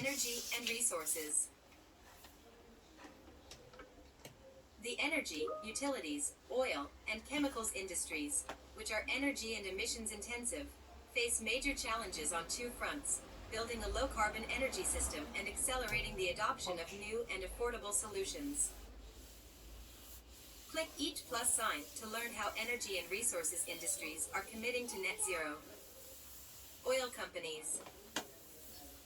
Energy and resources. The energy, utilities, oil, and chemicals industries, which are energy and emissions intensive, face major challenges on two fronts: building a low-carbon energy system and accelerating the adoption of new and affordable solutions. Click each plus sign to learn how energy and resources industries are committing to net zero. Oil companies.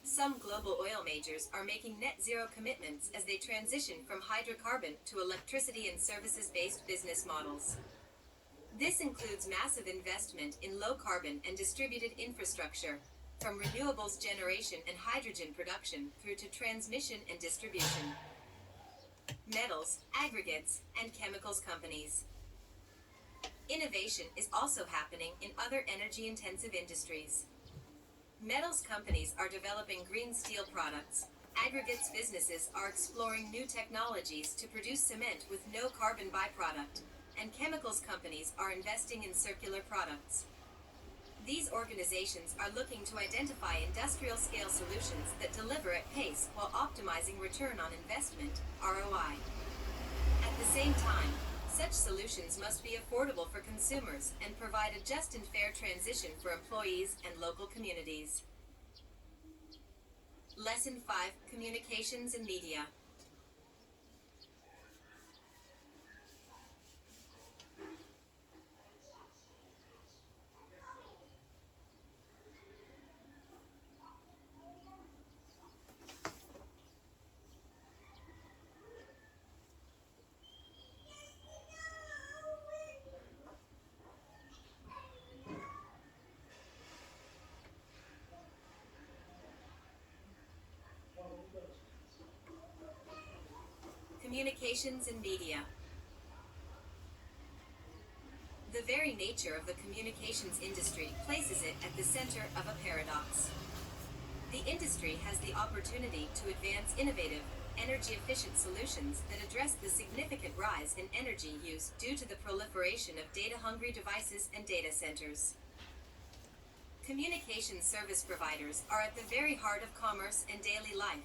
Some global oil majors are making net zero commitments as they transition from hydrocarbon to electricity and services-based business models. This includes massive investment in low-carbon and distributed infrastructure, from renewables generation and hydrogen production through to transmission and distribution. Metals, aggregates, and chemicals companies. Innovation is also happening in other energy-intensive industries. Metals companies are developing green steel products. Aggregates businesses are exploring new technologies to produce cement with no carbon byproduct, and chemicals companies are investing in circular products. These organizations are looking to identify industrial-scale solutions that deliver at pace while optimizing return on investment, ROI. At the same time, such solutions must be affordable for consumers and provide a just and fair transition for employees and local communities. Lesson 5: Communications and Media. Communications and Media. The very nature of the communications industry places it at the center of a paradox. The industry has the opportunity to advance innovative, energy-efficient solutions that address the significant rise in energy use due to the proliferation of data-hungry devices and data centers. Communication service providers are at the very heart of commerce and daily life,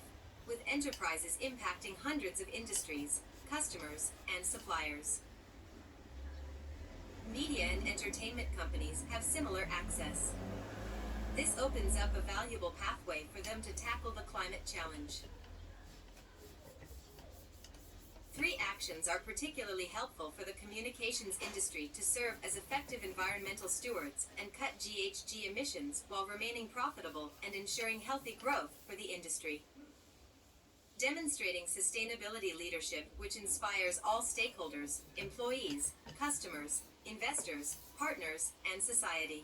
with enterprises impacting hundreds of industries, customers, and suppliers. Media and entertainment companies have similar access. This opens up a valuable pathway for them to tackle the climate challenge. 3 actions are particularly helpful for the communications industry to serve as effective environmental stewards and cut GHG emissions while remaining profitable and ensuring healthy growth for the industry. Demonstrating sustainability leadership which inspires all stakeholders, employees, customers, investors, partners, and society.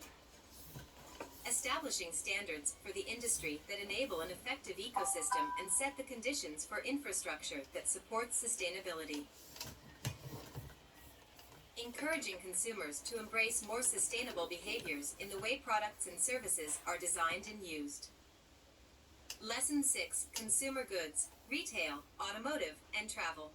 Establishing standards for the industry that enable an effective ecosystem and set the conditions for infrastructure that supports sustainability. Encouraging consumers to embrace more sustainable behaviors in the way products and services are designed and used. Lesson 6: Consumer goods, retail, automotive, and travel.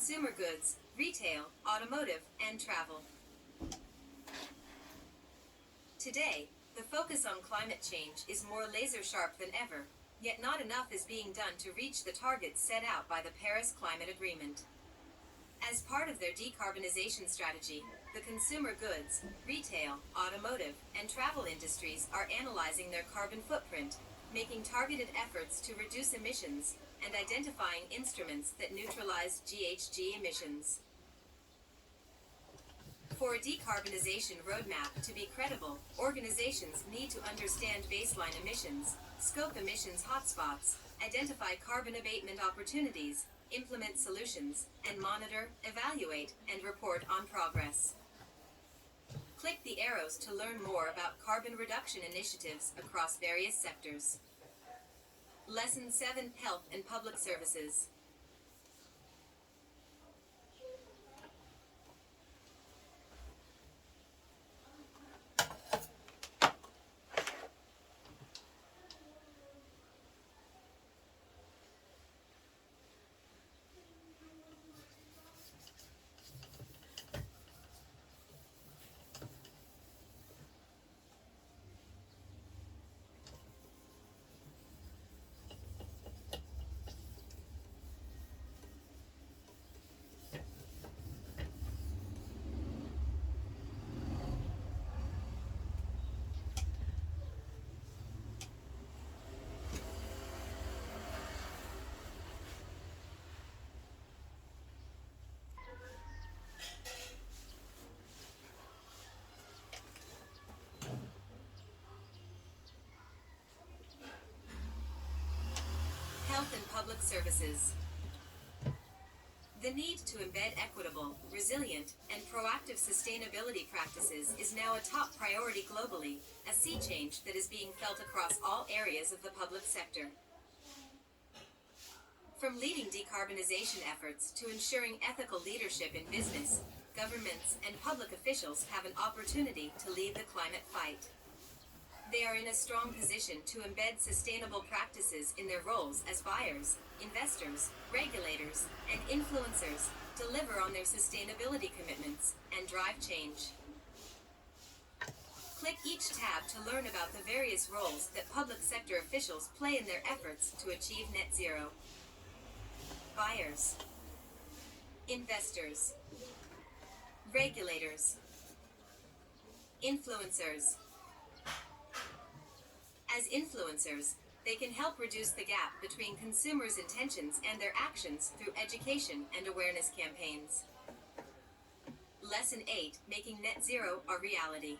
consumer goods, retail, automotive, and travel. Today, the focus on climate change is more laser-sharp than ever, yet not enough is being done to reach the targets set out by the Paris Climate Agreement. As part of their decarbonization strategy, the consumer goods, retail, automotive, and travel industries are analyzing their carbon footprint, making targeted efforts to reduce emissions, and identifying instruments that neutralize GHG emissions. For a decarbonization roadmap to be credible, organizations need to understand baseline emissions, scope emissions hotspots, identify carbon abatement opportunities, implement solutions, and monitor, evaluate, and report on progress. Click the arrows to learn more about carbon reduction initiatives across various sectors. Lesson 7: Health and Public Services. Health and Public Services. The need to embed equitable, resilient, and proactive sustainability practices is now a top priority globally, a sea change that is being felt across all areas of the public sector. From leading decarbonization efforts to ensuring ethical leadership in business, governments and public officials have an opportunity to lead the climate fight. They are in a strong position to embed sustainable practices in their roles as buyers, investors, regulators, and influencers, deliver on their sustainability commitments, and drive change. Click each tab to learn about the various roles that public sector officials play in their efforts to achieve net zero. Buyers, investors, regulators, influencers. As influencers, they can help reduce the gap between consumers' intentions and their actions through education and awareness campaigns. Lesson 8: Making Net Zero a Reality.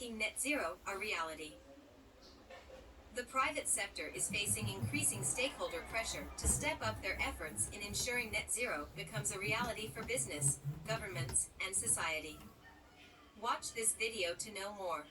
making net zero a reality. The private sector is facing increasing stakeholder pressure to step up their efforts in ensuring net zero becomes a reality for business, governments, and society. Watch this video to know more.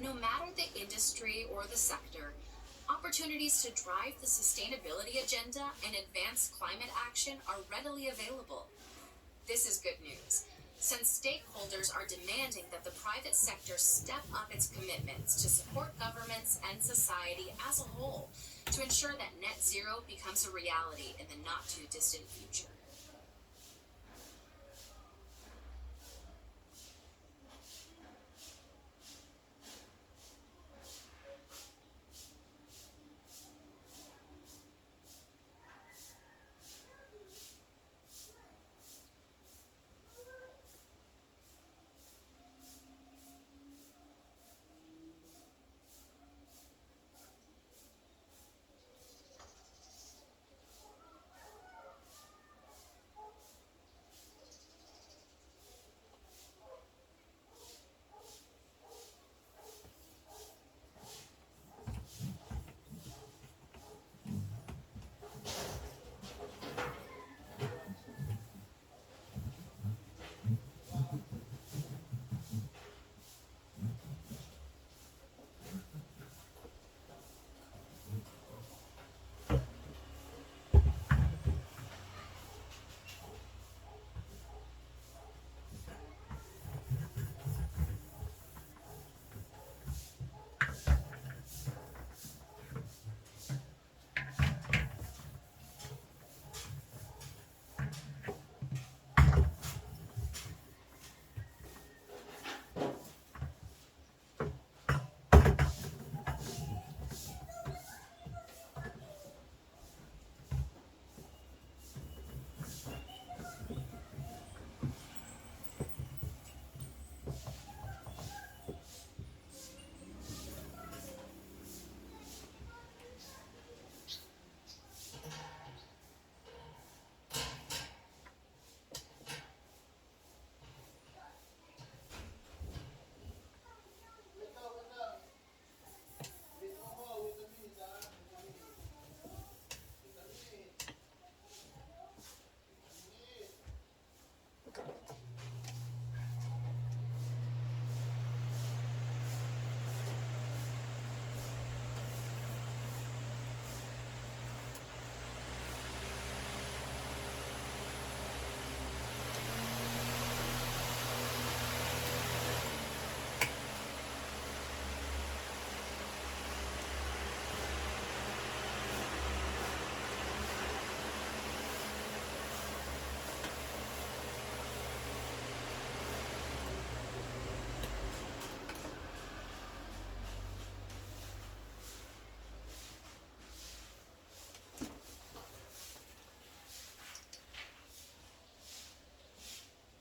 No matter the industry or the sector, opportunities to drive the sustainability agenda and advance climate action are readily available. This is good news, since stakeholders are demanding that the private sector step up its commitments to support governments and society as a whole to ensure that net zero becomes a reality in the not too distant future.